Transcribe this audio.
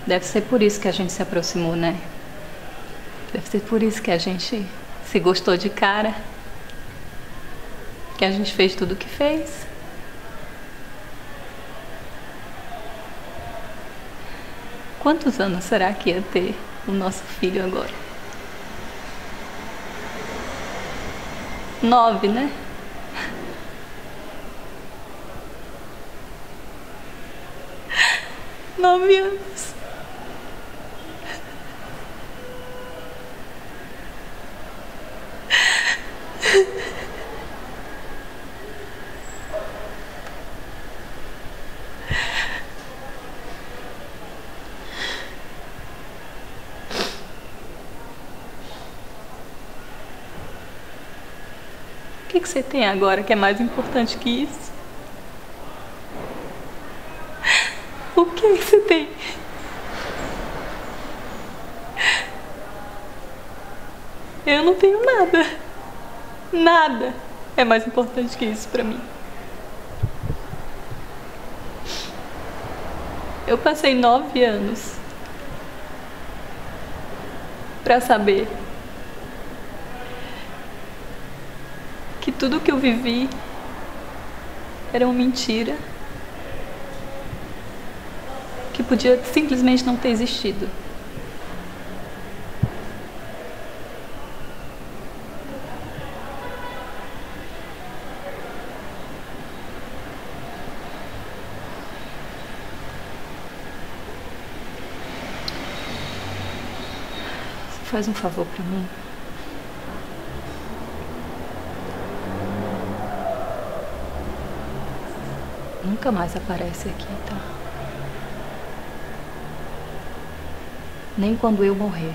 Deve ser por isso que a gente se aproximou, né? Deve ser por isso que a gente se gostou de cara. Que a gente fez tudo o que fez. Quantos anos será que ia ter o nosso filho agora? 9, né? Nove anos. O que você tem agora que é mais importante que isso? O que você tem? Eu não tenho nada. Nada é mais importante que isso pra mim. Eu passei 9 anos pra saber que tudo que eu vivi era uma mentira, que podia simplesmente não ter existido. Você faz um favor pra mim? Nunca mais aparece aqui, tá? Nem quando eu morrer.